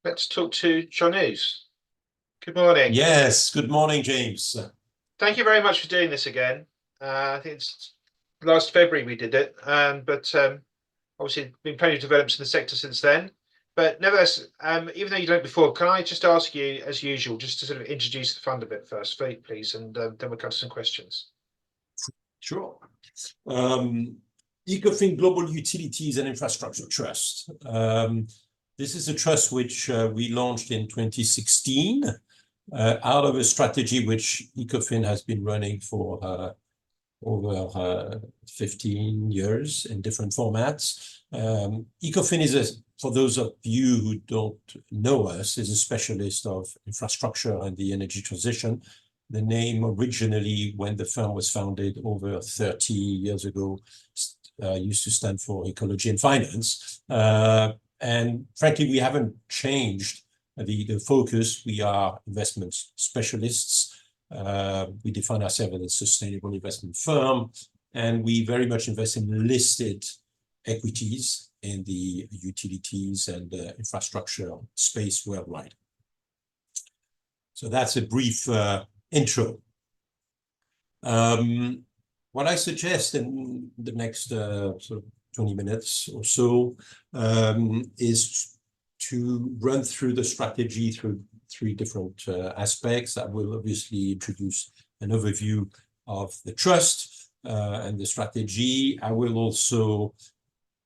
Let's talk to Jean-Hugues. Good morning. Yes, good morning, James. Thank you very much for doing this again. I think it's last February we did it, but obviously been plenty of developments in the sector since then. But nevertheless, even though you done it before, can I just ask you, as usual, just to sort of introduce the fund a bit first, please, and then we'll come to some questions. Sure. Ecofin Global Utilities and Infrastructure Trust. This is a trust which we launched in 2016 out of a strategy which Ecofin has been running for over 15 years in different formats. Ecofin is, for those of you who don't know us, is a specialist of infrastructure and the energy transition. The name originally, when the firm was founded over 30 years ago, used to stand for Ecology and Finance. And frankly, we haven't changed the focus. We are investment specialists. We define ourselves as a sustainable investment firm, and we very much invest in listed equities in the utilities and infrastructure space worldwide. So that's a brief intro. What I suggest in the next sort of 20 minutes or so is to run through the strategy through three different aspects. I will obviously introduce an overview of the trust and the strategy. I will also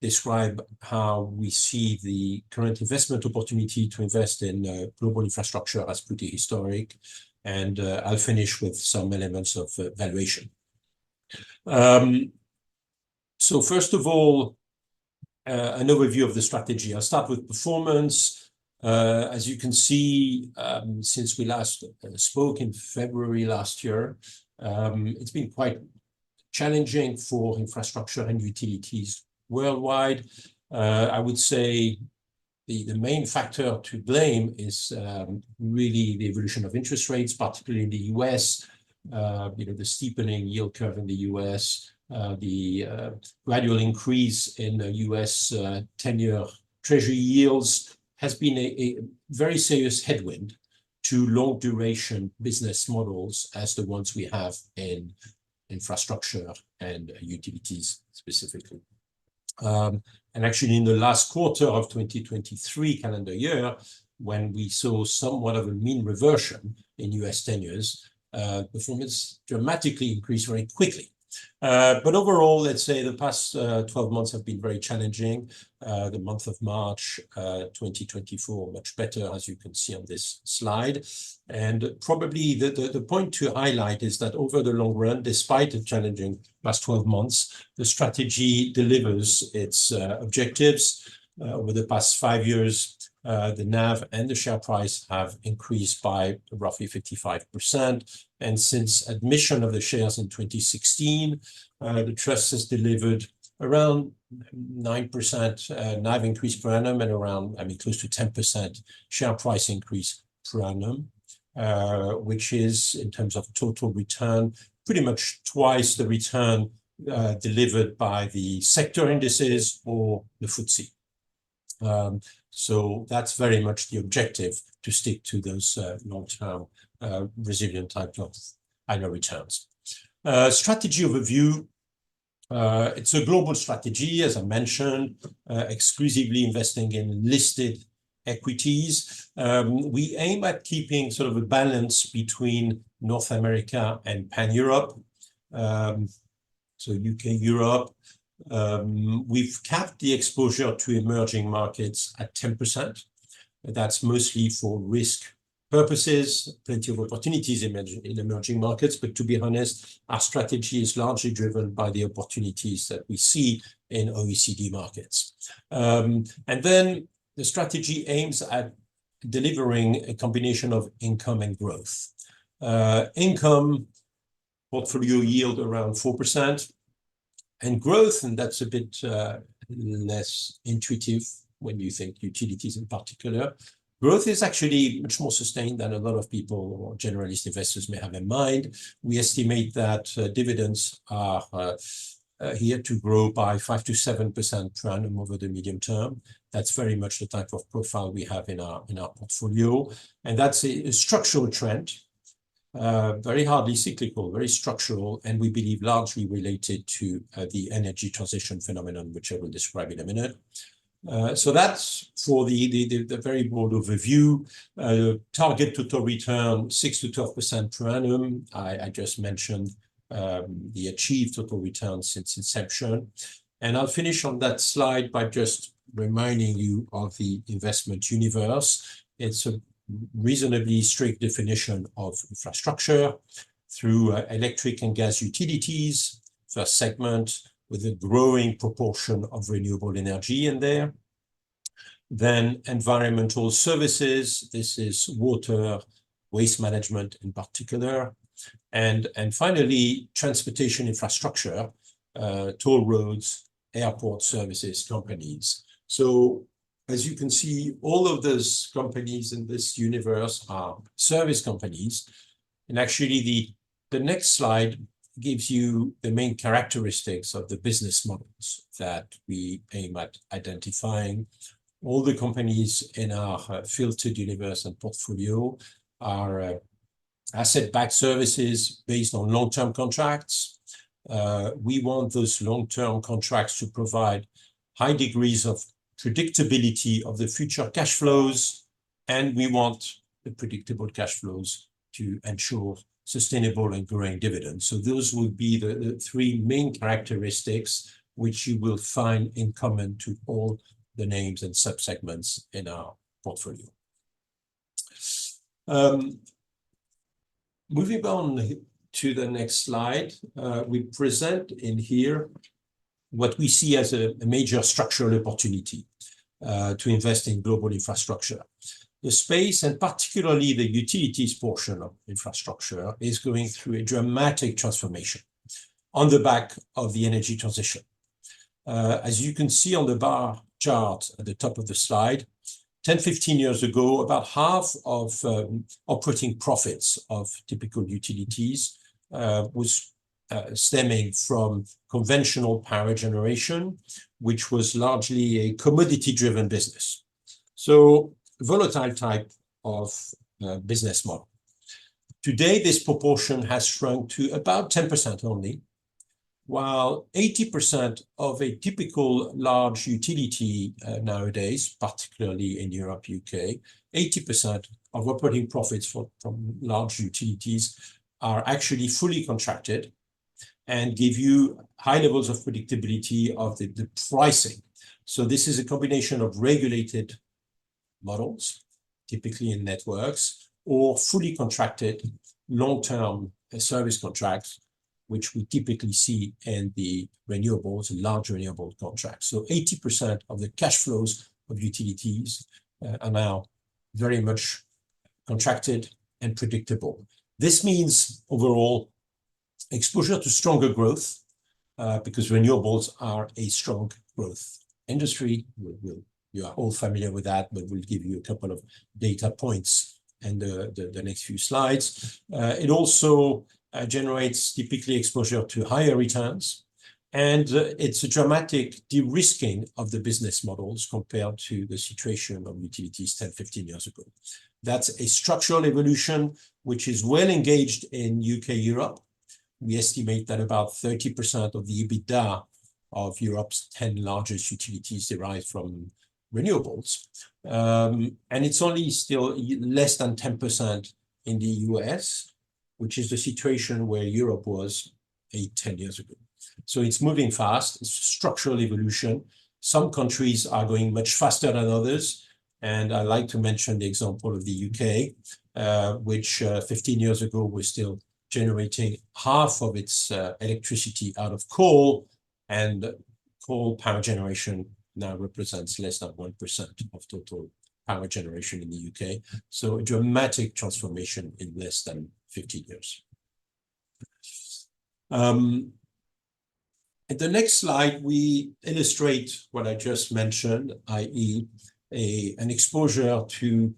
describe how we see the current investment opportunity to invest in global infrastructure as pretty historic. And I'll finish with some elements of valuation. So first of all, an overview of the strategy. I'll start with performance. As you can see, since we last spoke in February last year, it's been quite challenging for infrastructure and utilities worldwide. I would say the main factor to blame is really the evolution of interest rates, particularly in the US. The steepening yield curve in the US, the gradual increase in the US 10-year Treasury yields has been a very serious headwind to long-duration business models as the ones we have in infrastructure and utilities specifically. And actually, in the last quarter of 2023 calendar year, when we saw somewhat of a mean reversion in US 10 years, performance dramatically increased very quickly. But overall, let's say the past 12 months have been very challenging. The month of March 2024, much better, as you can see on this slide. And probably the point to highlight is that over the long run, despite the challenging past 12 months, the strategy delivers its objectives. Over the past 5 years, the NAV and the share price have increased by roughly 55%. And since admission of the shares in 2016, the trust has delivered around 9% NAV increase per annum and around, close to 10% share price increase per annum, which is, in terms of total return, pretty much twice the return delivered by the sector indices or the FTSE. So that's very much the objective, to stick to those long-term resilient type of annual returns. Strategy overview. It's a global strategy, as I mentioned, exclusively investing in listed equities. We aim at keeping sort of a balance between North America and Pan-Europe, so UK, Europe. We've capped the exposure to emerging markets at 10%. That's mostly for risk purposes, plenty of opportunities in emerging markets, but to be honest, our strategy is largely driven by the opportunities that we see in OECD markets. And then the strategy aims at delivering a combination of income and growth. Income, portfolio yield around 4%. And growth, and that's a bit less intuitive when you think utilities in particular. Growth is actually much more sustained than a lot of people or generalist investors may have in mind. We estimate that dividends are here to grow by 5 to 7% per annum over the medium term. That's very much the type of profile we have in our portfolio. And that's a structural trend, very hardly cyclical, very structural, and we believe largely related to the energy transition phenomenon, which I will describe in a minute. So that's for the very broad overview. Target total return 6 to 12% per annum. I just mentioned the achieved total return since inception. And I'll finish on that slide by just reminding you of the investment universe. It's a reasonably strict definition of infrastructure through electric and gas utilities, first segment, with a growing proportion of renewable energy in there. Then environmental services, this is water, waste management in particular. And finally, transportation infrastructure, toll roads, airport services companies. So as you can see, all of those companies in this universe are service companies. And actually, the next slide gives you the main characteristics of the business models that we aim at identifying. All the companies in our filtered universe and portfolio are asset-backed services based on long-term contracts. We want those long-term contracts to provide high degrees of predictability of the future cash flows, and we want the predictable cash flows to ensure sustainable and growing dividends. So those will be the three main characteristics which you will find in common to all the names and subsegments in our portfolio. Moving on to the next slide, we present in here what we see as a major structural opportunity to invest in global infrastructure. The space, and particularly the utilities portion of infrastructure, is going through a dramatic transformation on the back of the energy transition. As you can see on the bar chart at the top of the slide, 10, 15 years ago, about half of operating profits of typical utilities was stemming from conventional power generation, which was largely a commodity-driven business. So volatile type of business model. Today, this proportion has shrunk to about 10% only, while 80% of a typical large utility nowadays, particularly in Europe, UK, 80% of operating profits from large utilities are actually fully contracted and give you high levels of predictability of the pricing. So this is a combination of regulated models, typically in networks, or fully contracted long-term service contracts, which we typically see in the renewables, large renewable contracts. So 80% of the cash flows of utilities are now very much contracted and predictable. This means overall exposure to stronger growth because renewables are a strong growth industry. You are all familiar with that, but we'll give you a couple of data points in the next few slides. It also generates typically exposure to higher returns, and it's a dramatic de-risking of the business models compared to the situation of utilities 10, 15 years ago. That's a structural evolution which is well engaged in UK, Europe. We estimate that about 30% of the EBITDA of Europe's 10 largest utilities derive from renewables. And it's only still less than 10% in the US, which is the situation where Europe was 8-10 years ago. So it's moving fast. It's structural evolution. Some countries are going much faster than others. And I like to mention the example of the UK, which 15 years ago was still generating half of its electricity out of coal, and coal power generation now represents less than 1% of total power generation in the UK. So a dramatic transformation in less than 15 years. In the next slide, we illustrate what I just mentioned, i.e. an exposure to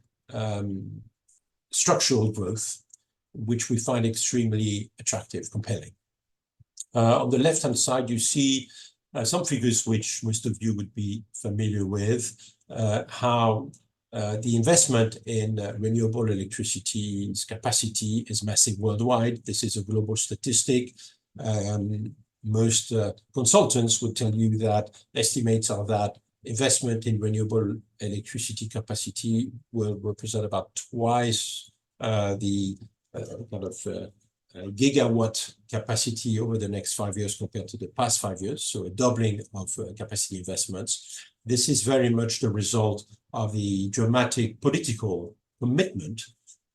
structural growth, which we find extremely attractive, compelling. On the left-hand side, you see some figures which most of you would be familiar with. how the investment in renewable electricity's capacity is massive worldwide. This is a global statistic. Most consultants would tell you that estimates are that investment in renewable electricity capacity will represent about twice the gigawatt capacity over the next 5 years compared to the past 5 years, so a doubling of capacity investments. This is very much the result of the dramatic political commitment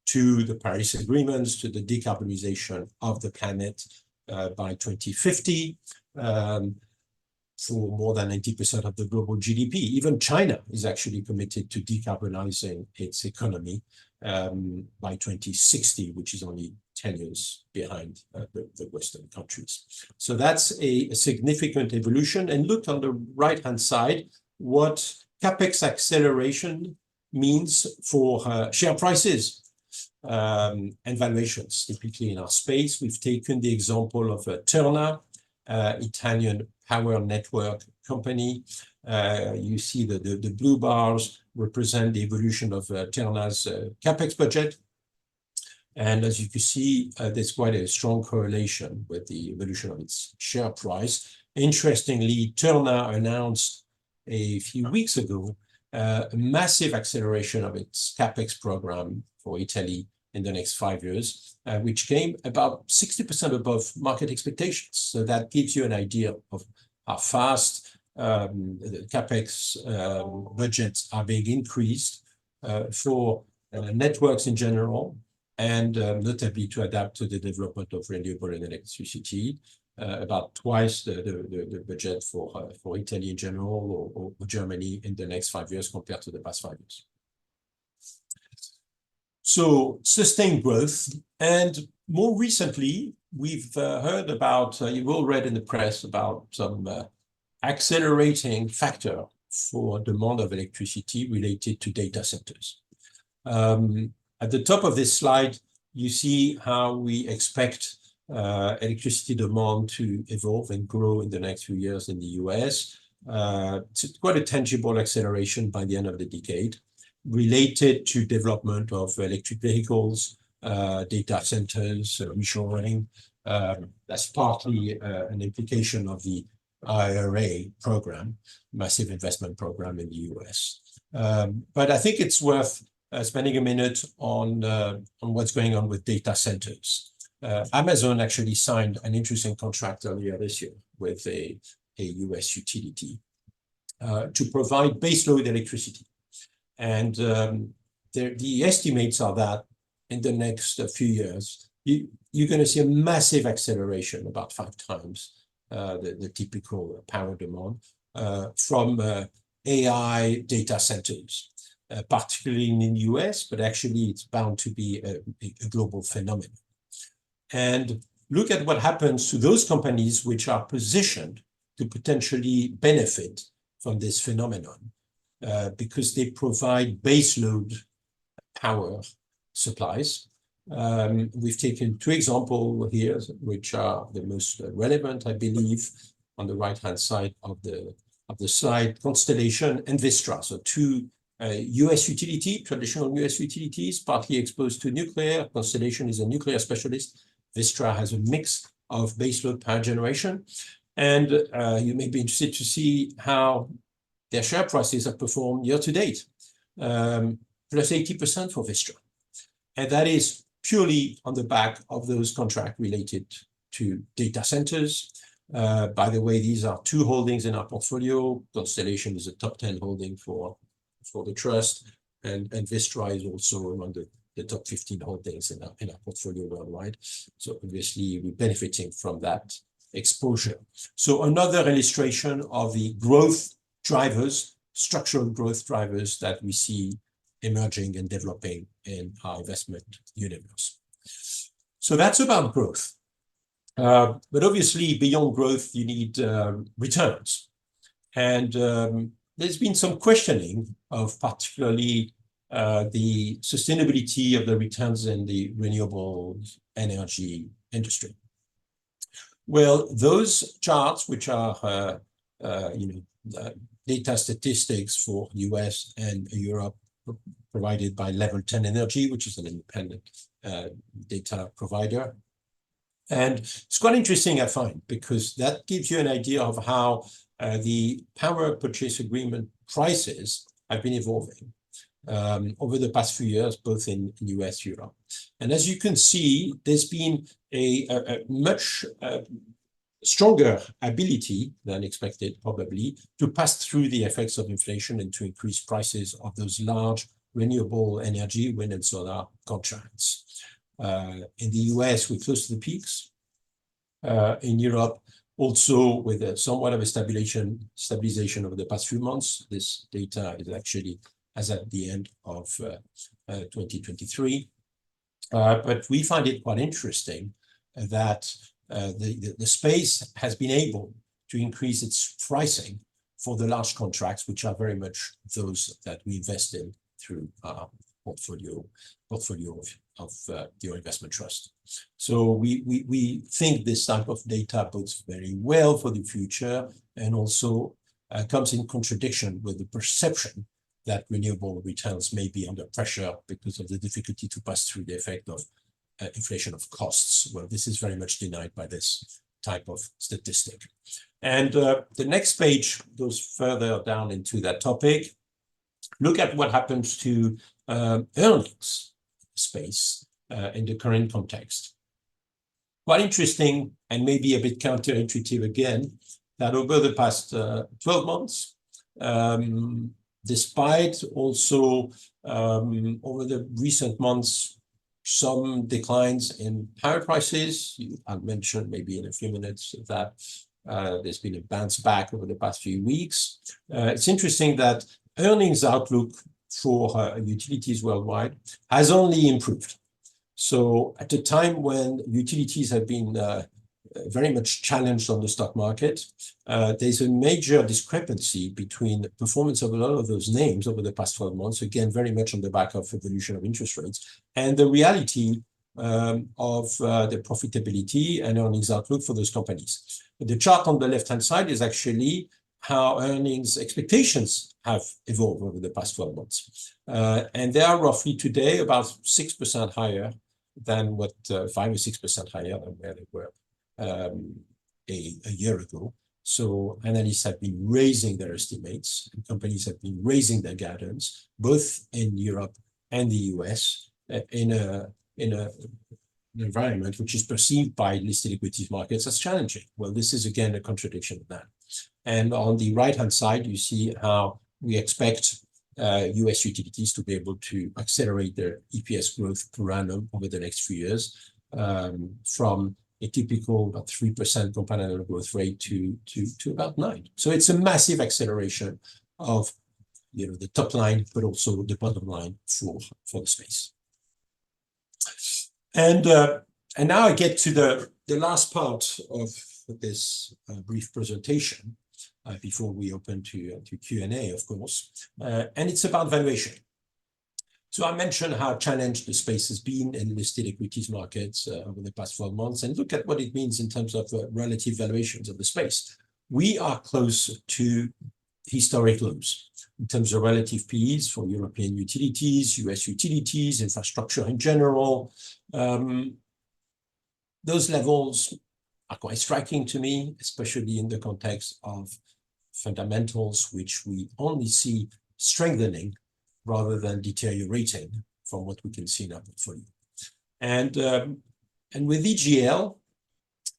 to the Paris agreements, to the decarbonization of the planet by 2050, for more than 90% of the global GDP. Even China is actually committed to decarbonizing its economy by 2060, which is only 10 years behind the Western countries. So that's a significant evolution. And look on the right-hand side, what CapEx acceleration means for share prices and valuations. Typically in our space, we've taken the example of Terna, Italian power network company. You see the blue bars represent the evolution of Terna's CapEx budget. And as you can see, there's quite a strong correlation with the evolution of its share price. Interestingly, Terna announced a few weeks ago a massive acceleration of its CapEx program for Italy in the next 5 years, which came about 60% above market expectations. So that gives you an idea of how fast the CapEx budgets are being increased for networks in general, and notably to adapt to the development of renewable electricity, about twice the budget for Italy in general or Germany in the next 5 years compared to the past 5 years. So sustained growth. And more recently, we've heard about, you've all read in the press about some accelerating factor for demand of electricity related to data centers. At the top of this slide, you see how we expect electricity demand to evolve and grow in the next few years in the US. It's quite a tangible acceleration by the end of the decade, related to development of electric vehicles, data centers, reshoring. That's partly an implication of the IRA program, massive investment program in the US. But I think it's worth spending a minute on what's going on with data centers. Amazon actually signed an interesting contract earlier this year with a US utility to provide baseload electricity. And the estimates are that in the next few years, you're going to see a massive acceleration, about 5 times the typical power demand from AI data centers, particularly in the US, but actually it's bound to be a global phenomenon. And look at what happens to those companies which are positioned to potentially benefit from this phenomenon, because they provide baseload power supplies. We've taken 2 examples here, which are the most relevant, I believe, on the right-hand side of the slide: Constellation and Vistra. So 2 US utility, traditional US utilities, partly exposed to nuclear. Constellation is a nuclear specialist. Vistra has a mix of baseload power generation. And you may be interested to see how their share prices have performed year to date, plus 80% for Vistra. And that is purely on the back of those contracts related to data centers. By the way, these are 2 holdings in our portfolio. Constellation is a top 10 holding for the trust, and Vistra is also among the top 15 holdings in our portfolio worldwide. So obviously, we're benefiting from that exposure. So another illustration of the growth drivers, structural growth drivers that we see emerging and developing in our investment universe. So that's about growth. But obviously, beyond growth, you need returns. And there's been some questioning of particularly the sustainability of the returns in the renewable energy industry. Well, those charts, which are data statistics for US and Europe provided by Level 10 Energy, which is an independent data provider. And it's quite interesting, I find, because that gives you an idea of how the power purchase agreement prices have been evolving over the past few years, both in US, Europe. And as you can see, there's been a much stronger ability than expected, probably, to pass through the effects of inflation and to increase prices of those large renewable energy, wind and solar contracts. In the US, we're close to the peaks. In Europe, also with somewhat of a stabilization over the past few months. This data is actually as at the end of 2023. But we find it quite interesting that the space has been able to increase its pricing for the large contracts, which are very much those that we invest in through our portfolio of your investment trust. So we think this type of data bodes very well for the future, and also comes in contradiction with the perception that renewable returns may be under pressure because of the difficulty to pass through the effect of inflation of costs. Well, this is very much denied by this type of statistic. And the next page goes further down into that topic. Look at what happens to earnings space in the current context. Quite interesting, and maybe a bit counterintuitive again, that over the past 12 months, despite also over the recent months, some declines in power prices. I'll mention maybe in a few minutes that there's been a bounce back over the past few weeks. It's interesting that earnings outlook for utilities worldwide has only improved. So at a time when utilities have been very much challenged on the stock market, there's a major discrepancy between the performance of a lot of those names over the past 12 months, again, very much on the back of evolution of interest rates, and the reality of the profitability and earnings outlook for those companies. The chart on the left-hand side is actually how earnings expectations have evolved over the past 12 months. And they are roughly today about 6% higher than what, 5 or 6% higher than where they were a year ago. So analysts have been raising their estimates, and companies have been raising their guidance, both in Europe and the US, in an environment which is perceived by listed equities markets as challenging. Well, this is again a contradiction of that. And on the right-hand side, you see how we expect US utilities to be able to accelerate their EPS growth per annum over the next few years, from a typical about 3% compound annual growth rate to about 9%. So it's a massive acceleration of the top line, but also the bottom line for the space. And now I get to the last part of this brief presentation before we open to Q&A, of course, and it's about valuation. So I mentioned how challenged the space has been in listed equities markets over the past 12 months, and look at what it means in terms of relative valuations of the space. We are close to historic lows in terms of relative PEs for European utilities, US utilities, infrastructure in general. Those levels are quite striking to me, especially in the context of fundamentals, which we only see strengthening rather than deteriorating from what we can see in our portfolio. And with EGL,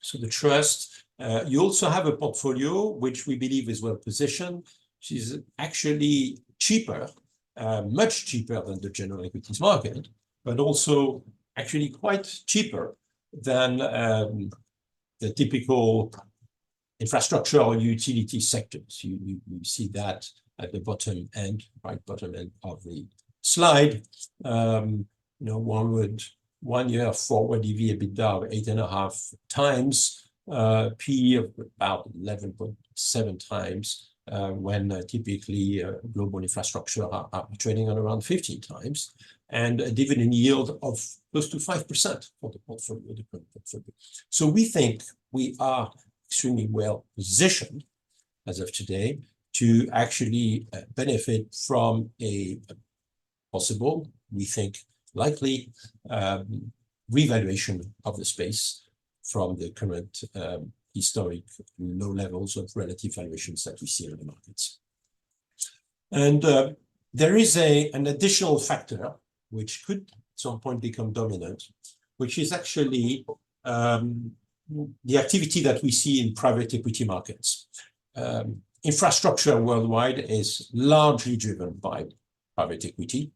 so the trust, you also have a portfolio which we believe is well positioned. Which is actually cheaper, much cheaper than the general equities market, but also actually quite cheaper than the typical infrastructure or utility sectors. You see that at the bottom end, right bottom end of the slide. One year forward EV/EBITDA of 8.5 times, PE of about 11.7 times, when typically global infrastructure are trading on around 15 times, and a dividend yield of close to 5% for the portfolio, the current portfolio. So we think we are extremely well positioned as of today to actually benefit from a possible, we think likely, revaluation of the space from the current historic low levels of relative valuations that we see in the markets. And there is an additional factor which could at some point become dominant, which is actually the activity that we see in private equity markets. Infrastructure worldwide is largely driven by private equity.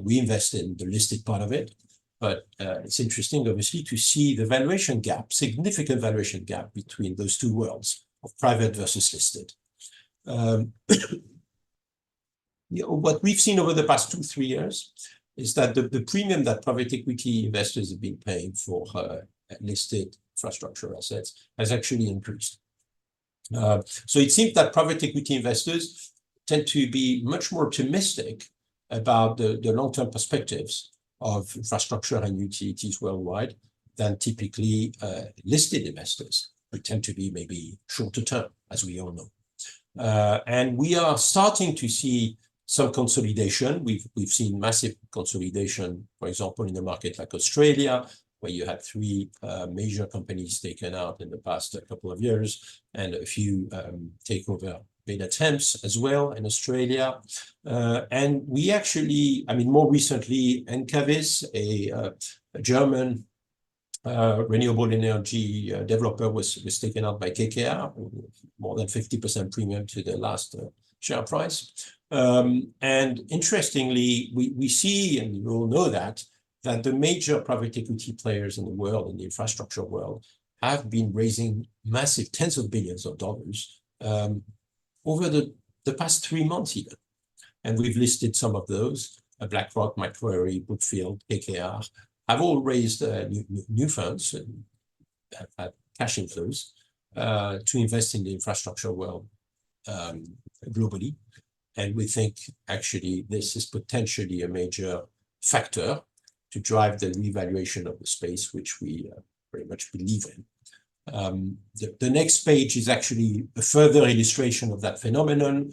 We invest in the listed part of it, but it's interesting, obviously, to see the valuation gap, significant valuation gap between those two worlds of private versus listed. What we've seen over the past 2-3 years is that the premium that private equity investors have been paying for listed infrastructure assets has actually increased. So it seems that private equity investors tend to be much more optimistic about the long-term perspectives of infrastructure and utilities worldwide than typically listed investors, who tend to be maybe shorter term, as we all know. And we are starting to see some consolidation. We've seen massive consolidation, for example, in a market like Australia, where you had 3 major companies taken out in the past couple of years, and a few takeover bid attempts as well in Australia. And we actually, I mean, more recently, Encavis, a German renewable energy developer, was taken out by KKR, more than 50% premium to the last share price. And interestingly, we see, and you all know that the major private equity players in the world, in the infrastructure world, have been raising massive tens of billions of dollars over the past 3 months even. And we've listed some of those. BlackRock, Macquarie, Brookfield, KKR have all raised new funds and have had cash inflows to invest in the infrastructure world globally. And we think actually this is potentially a major factor to drive the revaluation of the space, which we very much believe in. The next page is actually a further illustration of that phenomenon.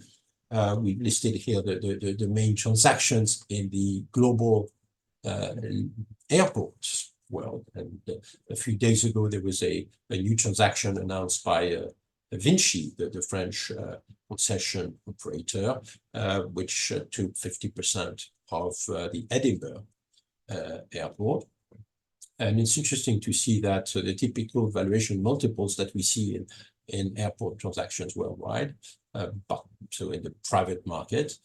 We've listed here the main transactions in the global airports world. And a few days ago, there was a new transaction announced by Vinci, the French concession operator, which took 50% of the Edinburgh airport. And it's interesting to see that the typical valuation multiples that we see in airport transactions worldwide, so in the private market,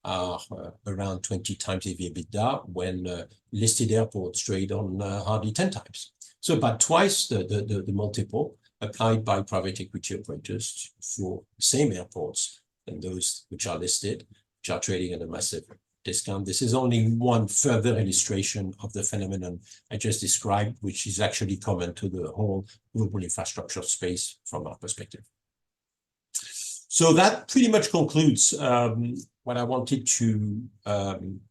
are around 20 times EV/EBITDA, when listed airports trade on hardly 10 times. So about twice the multiple applied by private equity operators for the same airports than those which are listed, which are trading at a massive discount. This is only one further illustration of the phenomenon I just described, which is actually common to the whole global infrastructure space from our perspective. So that pretty much concludes what I wanted to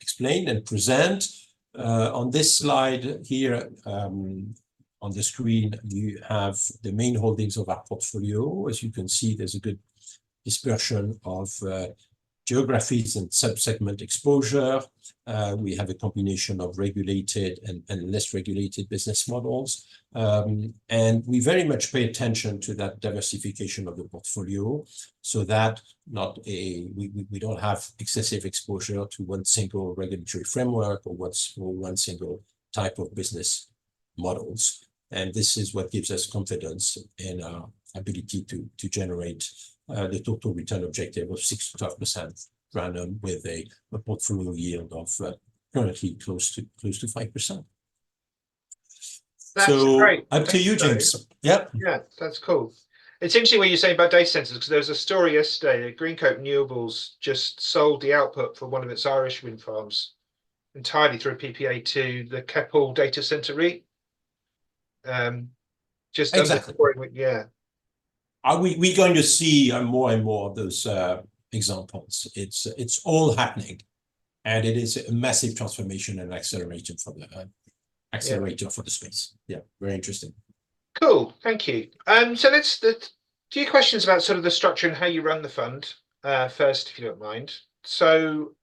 explain and present. On this slide here, on the screen, you have the main holdings of our portfolio. As you can see, there's a good dispersion of geographies and sub-segment exposure. We have a combination of regulated and less regulated business models. And we very much pay attention to that diversification of the portfolio, so that we don't have excessive exposure to one single regulatory framework or one single type of business models. And this is what gives us confidence in our ability to generate the total return objective of 6 to 12% per annum, with a portfolio yield of currently close to 5%. That's so great. Up to you, James. Yeah, that's cool. It's interesting what you're saying about data centers, because there was a story yesterday that Greencoat Renewables just sold the output for one of its Irish wind farms entirely through a PPA to the Keppel Data Center REIT. Just exactly. Yeah. Are we going to see more and more of those examples? It's all happening, and it is a massive transformation and accelerator for the space. Yeah, very interesting. Cool, thank you. So let's a few questions about sort of the structure and how you run the fund. first, if you don't mind. So,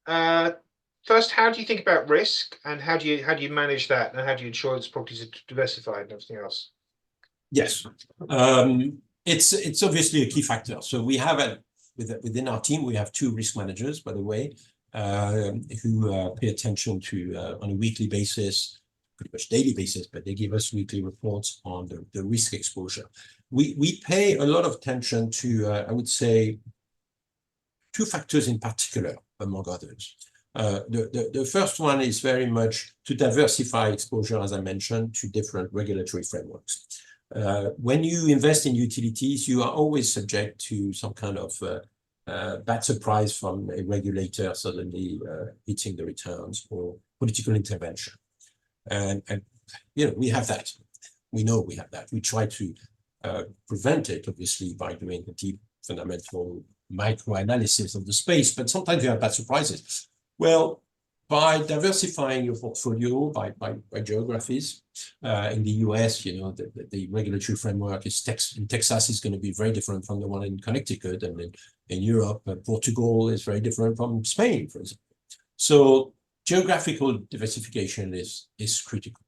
first, how do you think about risk, and how do you manage that, and how do you ensure this properties are diversified and everything else? Yes, it's obviously a key factor. So we have within our team, we have 2 risk managers, by the way, who pay attention to on a weekly basis, pretty much daily basis, but they give us weekly reports on the risk exposure. We pay a lot of attention to, I would say, 2 factors in particular, among others. The first one is very much to diversify exposure, as I mentioned, to different regulatory frameworks. When you invest in utilities, you are always subject to some kind of bad surprise from a regulator suddenly hitting the returns or political intervention. And we have that. We know we have that. We try to prevent it, obviously, by doing a deep fundamental micro-analysis of the space, but sometimes you have bad surprises. Well, by diversifying your portfolio by geographies, in the US, the regulatory framework in Texas is going to be very different from the one in Connecticut, and in Europe, Portugal is very different from Spain, for example. So geographical diversification is critical.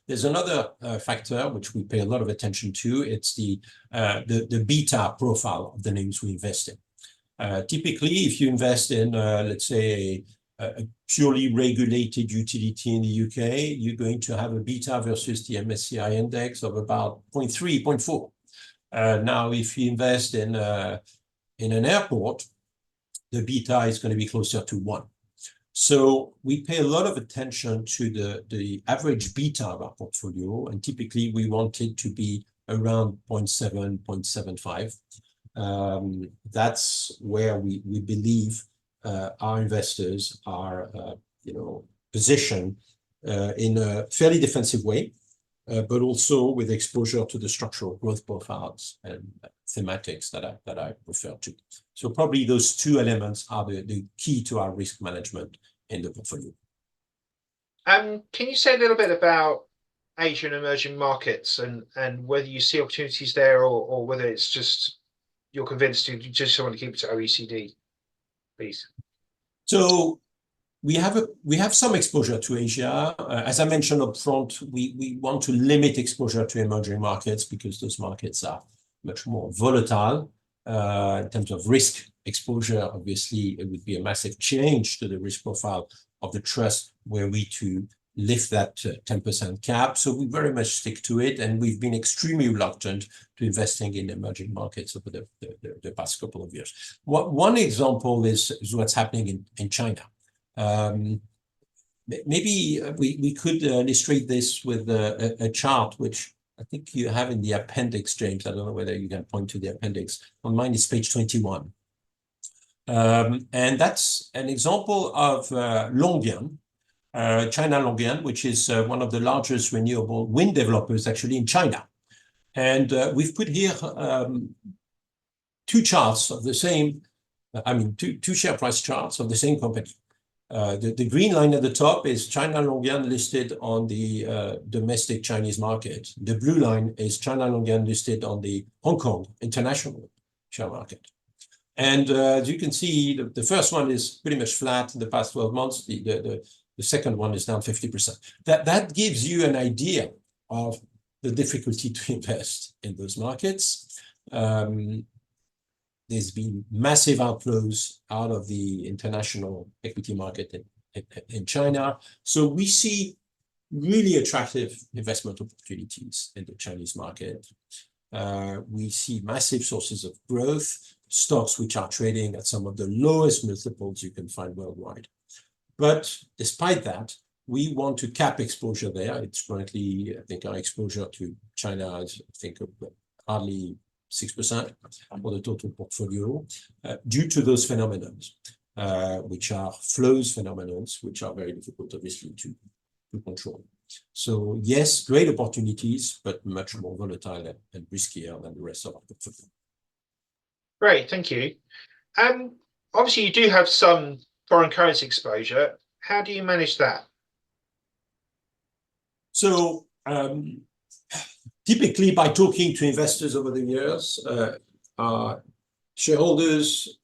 There's another factor which we pay a lot of attention to. It's the beta profile of the names we invest in. Typically, if you invest in, let's say, a purely regulated utility in the UK, you're going to have a beta versus the MSCI index of about 0.3, 0.4. Now, if you invest in an airport, the beta is going to be closer to 1. So we pay a lot of attention to the average beta of our portfolio, and typically we want it to be around 0.7, 0.75. That's where we believe our investors are, positioned in a fairly defensive way, but also with exposure to the structural growth profiles and thematics that I refer to. So probably those 2 elements are the key to our risk management in the portfolio. Can you say a little bit about Asian emerging markets and whether you see opportunities there, or whether it's just you're convinced you just want to keep it to OECD, please? So we have some exposure to Asia. As I mentioned up front, we want to limit exposure to emerging markets because those markets are much more volatile. In terms of risk exposure, obviously, it would be a massive change to the risk profile of the trust were we to lift that 10% cap. So we very much stick to it, and we've been extremely reluctant to investing in emerging markets over the past couple of years. One example is what's happening in China. Maybe we could illustrate this with a chart, which I think you have in the appendix, James. I don't know whether you can point to the appendix. On mine is page 21. And that's an example of Longyan, China Longyan, which is one of the largest renewable wind developers actually in China. And we've put here 2 charts of the same, two share price charts of the same company. The green line at the top is China Longyan listed on the domestic Chinese market. The blue line is China Longyan listed on the Hong Kong international share market. And as you can see, the first one is pretty much flat in the past 12 months. The second one is down 50%. That gives you an idea of the difficulty to invest in those markets. There's been massive outflows out of the international equity market in China. So we see really attractive investment opportunities in the Chinese market. We see massive sources of growth, stocks which are trading at some of the lowest multiples you can find worldwide. But despite that, we want to cap exposure there. It's currently, I think, our exposure to China is, I think, hardly 6% for the total portfolio, due to those phenomena, which are flows phenomena, which are very difficult, obviously, to control. So yes, great opportunities, but much more volatile and riskier than the rest of our portfolio. Great, thank you. Obviously, you do have some foreign currency exposure. How do you manage that? So typically, by talking to investors over the years, shareholders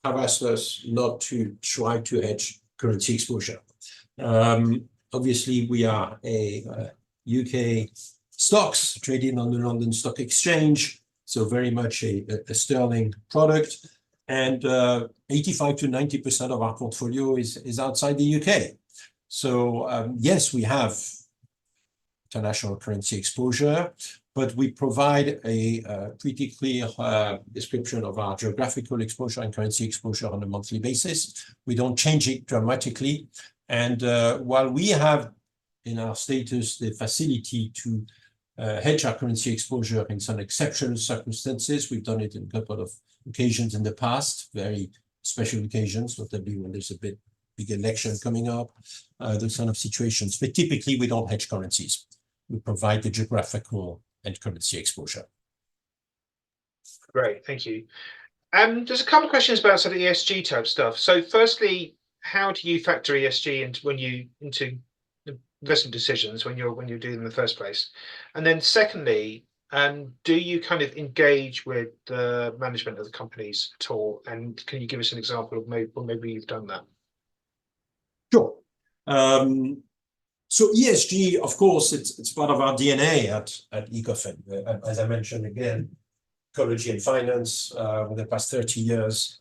have asked us not to try to hedge currency exposure. Obviously, we are a UK stocks trading on the London Stock Exchange, so very much a sterling product. And 85 to 90% of our portfolio is outside the UK. So yes, we have international currency exposure, but we provide a pretty clear description of our geographical exposure and currency exposure on a monthly basis. We don't change it dramatically. And while we have in our status the facility to hedge our currency exposure in some exceptional circumstances, we've done it in a couple of occasions in the past, very special occasions, notably when there's a big election coming up, those kind of situations. But typically, we don't hedge currencies. We provide the geographical and currency exposure. Great, thank you. There's a couple of questions about sort of ESG type stuff. So firstly, how do you factor ESG into investment decisions when you're doing them in the first place? And then secondly, do you kind of engage with the management of the companies at all? And can you give us an example of maybe you've done that? Sure. So ESG, of course, it's part of our DNA at Ecofin. As I mentioned again, ecology and finance, over the past 30 years,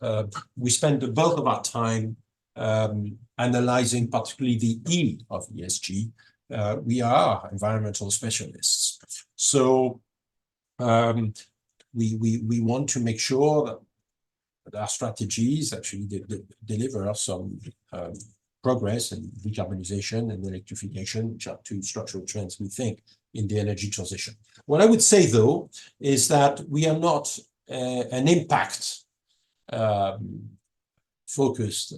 we spend the bulk of our time analyzing particularly the E of ESG. We are environmental specialists. So we want to make sure that our strategies actually deliver some progress in decarbonization and electrification, which are two structural trends we think in the energy transition. What I would say, though, is that we are not an impact focused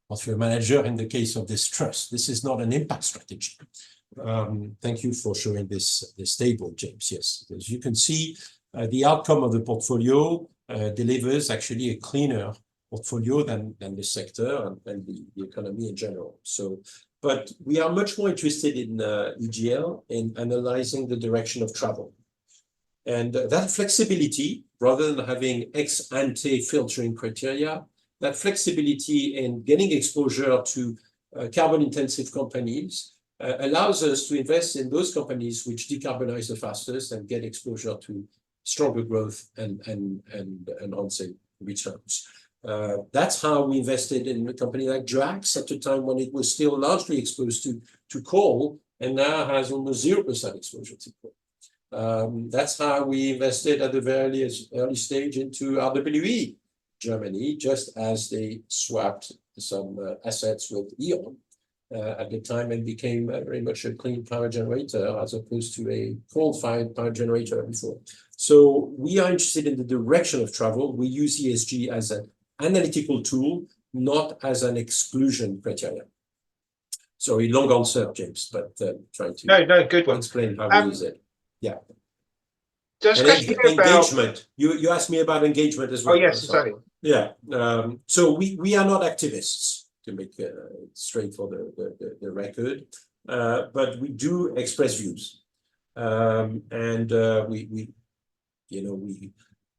portfolio manager in the case of this trust. This is not an impact strategy. Thank you for showing this table, James. Yes, as you can see, the outcome of the portfolio delivers actually a cleaner portfolio than the sector and the economy in general. So, but we are much more interested in EGL in analyzing the direction of travel. And that flexibility, rather than having ex ante filtering criteria, that flexibility in getting exposure to carbon intensive companies allows us to invest in those companies which decarbonize the fastest and get exposure to stronger growth and on-sale returns. That's how we invested in a company like Drax at a time when it was still largely exposed to coal and now has almost 0% exposure to coal. That's how we invested at the very early stage into RWE, Germany, just as they swapped some assets with E.ON at the time and became very much a clean power generator as opposed to a coal-fired power generator before. So we are interested in the direction of travel. We use ESG as an analytical tool, not as an exclusion criteria. Sorry, long answer, James, but trying to good one. Explain how we use it. Yeah. Just engagement. You asked me about engagement as well. Oh, yes, exactly. Yeah. So we are not activists, to make it straight for the record, but we do express views, and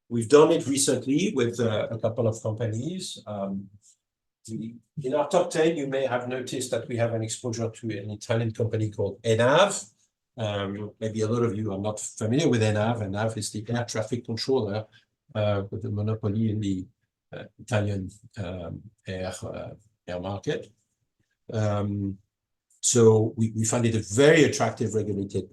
we've done it recently with a couple of companies. In our top 10, you may have noticed that we have an exposure to an Italian company called ENAV. Maybe a lot of you are not familiar with ENAV. ENAV is the air traffic controller with the monopoly in the Italian air market. So we find it a very attractive regulated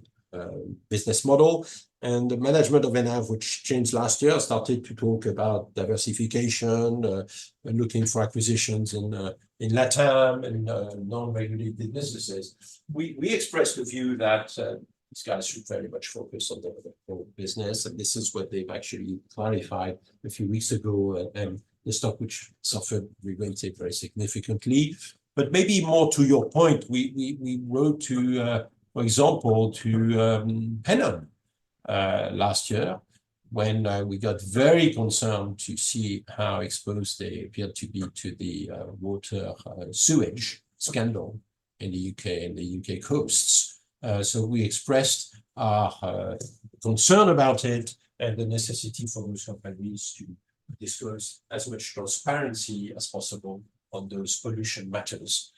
business model. And the management of ENAV, which changed last year, started to talk about diversification, and looking for acquisitions in LATAM and non-regulated businesses. We expressed the view that these guys should very much focus on the business, and this is what they've actually clarified a few weeks ago. And the stock, which suffered, re-rated very significantly. But maybe more to your point, we wrote to, for example, to Pennon last year, when we got very concerned to see how exposed they appeared to be to the water sewage scandal in the UK and the UK coasts. So we expressed our concern about it and the necessity for those companies to disclose as much transparency as possible on those pollution matters.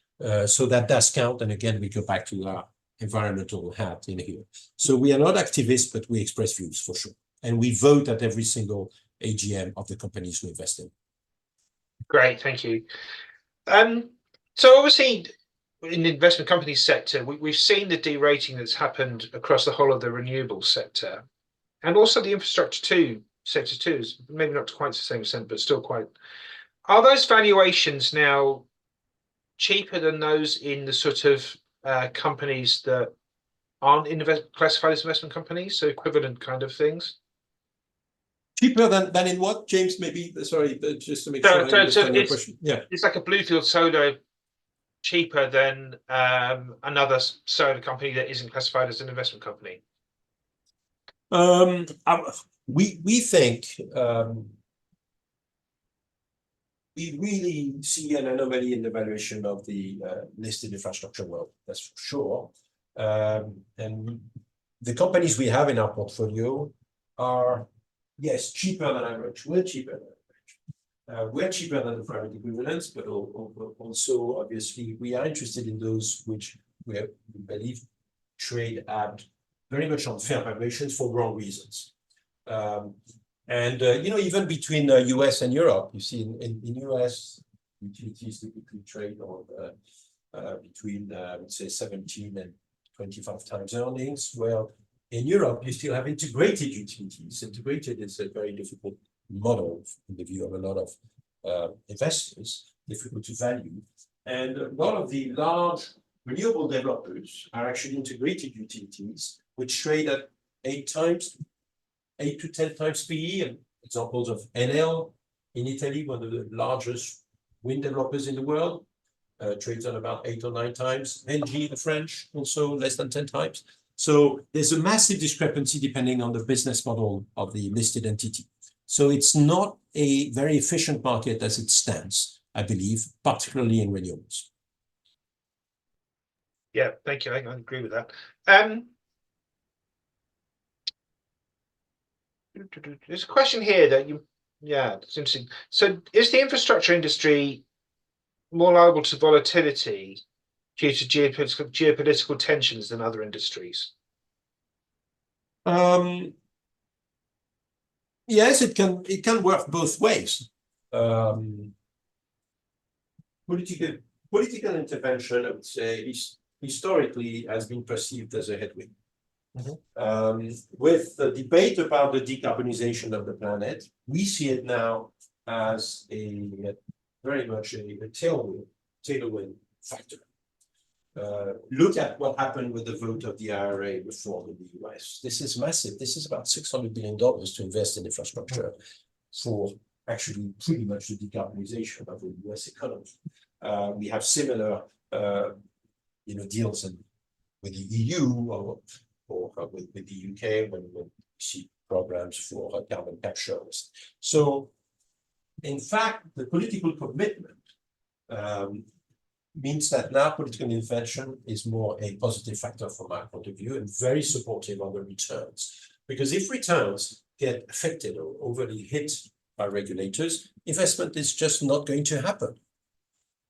So that does count. And again, we go back to our environmental hat in here. So we are not activists, but we express views for sure. And we vote at every single AGM of the companies we invest in. Great, thank you. So obviously, in the investment company sector, we've seen the derating that's happened across the whole of the renewable sector, and also the infrastructure sector too, is maybe not to quite the same extent, but still quite. Are those valuations now cheaper than those in the sort of companies that aren't classified as investment companies, so equivalent kind of things? Cheaper than in what, James? Maybe, sorry, just to make sure I understand your question. Yeah, it's like a Bluefield soda cheaper than another soda company that isn't classified as an investment company. We think we really see an anomaly in the valuation of the listed infrastructure world, that's for sure. And the companies we have in our portfolio are, yes, cheaper than average. We're cheaper than average. We're cheaper than the private equivalents, but also, obviously, we are interested in those which we believe trade at very much on fair valuations for wrong reasons. Even between US and Europe, you see in US, utilities typically trade on between, I would say, 17 and 25 times earnings. Well, in Europe, you still have integrated utilities. Integrated is a very difficult model in the view of a lot of investors, difficult to value. And a lot of the large renewable developers are actually integrated utilities, which trade at 8 to 10 times PE. And examples of Enel in Italy, one of the largest wind developers in the world, trades on about 8 or 9 times. Engie, the French, also less than 10 times. So there's a massive discrepancy depending on the business model of the listed entity. So it's not a very efficient market as it stands, I believe, particularly in renewables. Yeah, thank you. I agree with that. There's a question here that it's interesting. So is the infrastructure industry more liable to volatility due to geopolitical tensions than other industries? Yes, it can work both ways. Political intervention, I would say, historically has been perceived as a headwind. With the debate about the decarbonization of the planet, we see it now as very much a tailwind factor. Look at what happened with the vote of the IRA reform in the US. This is massive. This is about $600 billion to invest in infrastructure for actually pretty much the decarbonization of the US economy. We have similar deals with the EU or with the UK when we see programs for carbon capture. So, in fact, the political commitment means that now political intervention is more a positive factor from my point of view and very supportive of the returns. Because if returns get affected or overly hit by regulators, investment is just not going to happen.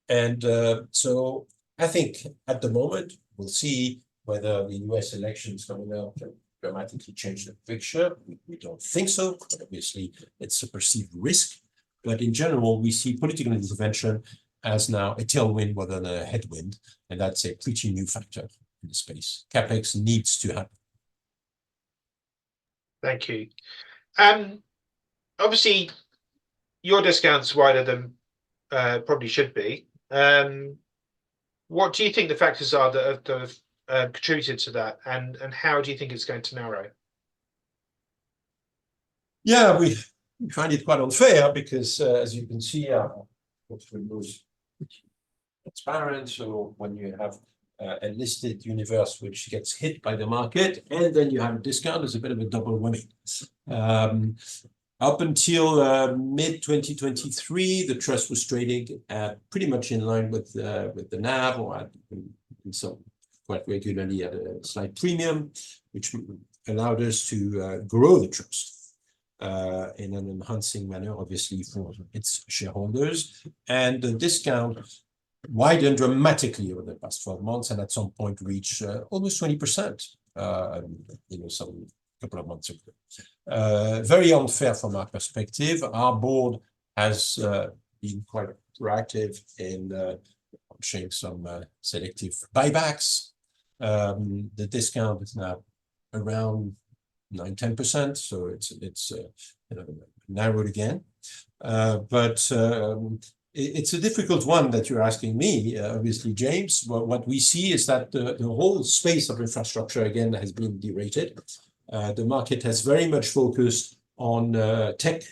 And so I think at the moment, we'll see whether the US elections coming up can dramatically change the picture. We don't think so. Obviously, it's a perceived risk. But in general, we see political intervention as now a tailwind rather than a headwind. And that's a pretty new factor in the space. CapEx needs to happen. Thank you. Obviously, your discount's wider than probably should be. What do you think the factors are that have contributed to that, and how do you think it's going to narrow? Yeah, we find it quite unfair because, as you can see, our portfolio is transparent. So when you have a listed universe which gets hit by the market, and then you have a discount, there's a bit of a double whammy. Up until mid-2023, the trust was trading pretty much in line with the NAV, or some quite regularly at a slight premium, which allowed us to grow the trust. in an enhancing manner, obviously, for its shareholders. And the discount widened dramatically over the past 12 months, and at some point reached almost 20%, some couple of months ago. Very unfair from our perspective. Our board has been quite proactive in launching some selective buybacks. The discount is now around 9–10%, so it's narrowed again. But it's a difficult one that you're asking me, obviously, James. What we see is that the whole space of infrastructure, again, has been derated. The market has very much focused on tech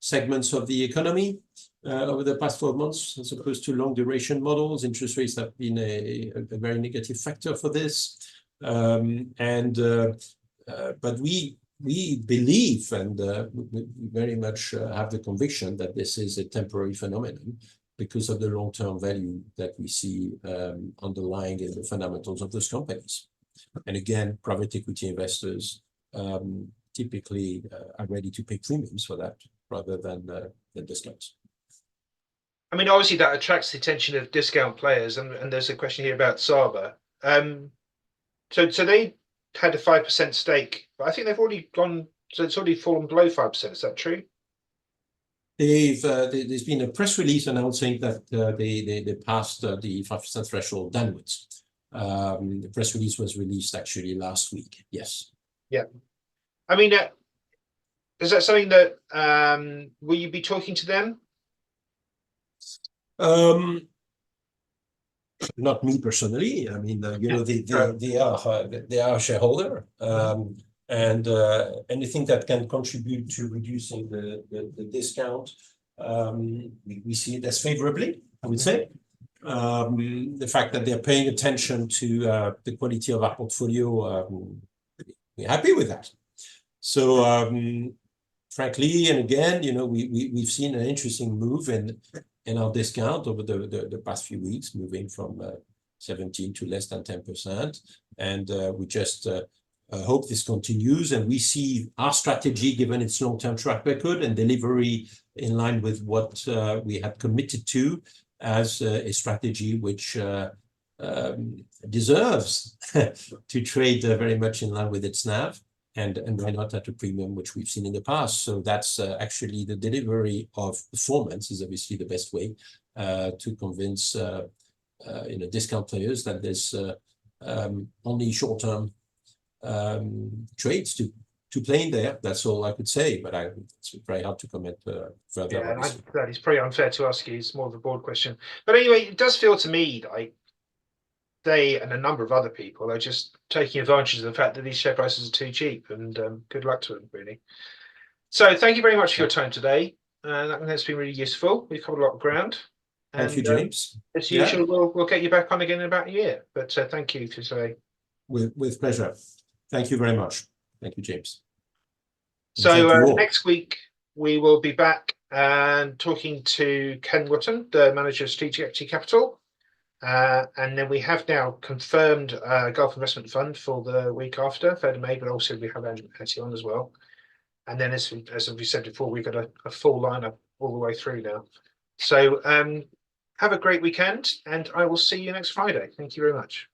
segments of the economy over the past 12 months, as opposed to long duration models. Interest rates have been a very negative factor for this. But we believe, and we very much have the conviction that this is a temporary phenomenon because of the long-term value that we see underlying in the fundamentals of those companies. And again, private equity investors typically are ready to pay premiums for that rather than discounts. I mean, obviously that attracts the attention of discount players, and there's a question here about Saba. So they had a 5% stake, but I think they've already gone, so it's already fallen below 5%. Is that true? There's been a press release announcing that they passed the 5% threshold downwards. The press release was released actually last week. Yes. Yeah. I mean, is that something that will you be talking to them? Not me personally. I mean, they are a shareholder, and anything that can contribute to reducing the discount, we see it as favorably, I would say. The fact that they're paying attention to the quality of our portfolio, we're happy with that. So, frankly, and again, we've seen an interesting move in our discount over the past few weeks, moving from 17 to less than 10%. And we just hope this continues. And we see our strategy, given its long-term track record and delivery in line with what we had committed to, as a strategy which deserves to trade very much in line with its NAV. And why not at a premium, which we've seen in the past. So that's actually the delivery of performance is obviously the best way to convince discount players that there's only short-term trades to play in there. That's all I could say, but it's very hard to comment further. Yeah, that is pretty unfair to ask you. It's more of a board question. But anyway, it does feel to me like they and a number of other people are just taking advantage of the fact that these share prices are too cheap, and good luck to them, really. So thank you very much for your time today. That's been really useful. We've covered a lot of ground. Thank you, James. As usual, we'll get you back on again in about a year. But thank you for today. With pleasure. Thank you very much. Thank you, James. So next week, we will be back and talking to Ken Wotton, the manager of Strategic Equity Capital. And then we have now confirmed Gulf Investment Fund for the week after, 3rd of May, but also we have Andrew Petty on as well. And then, as we said before, we've got a full lineup all the way through now. So have a great weekend, and I will see you next Friday. Thank you very much.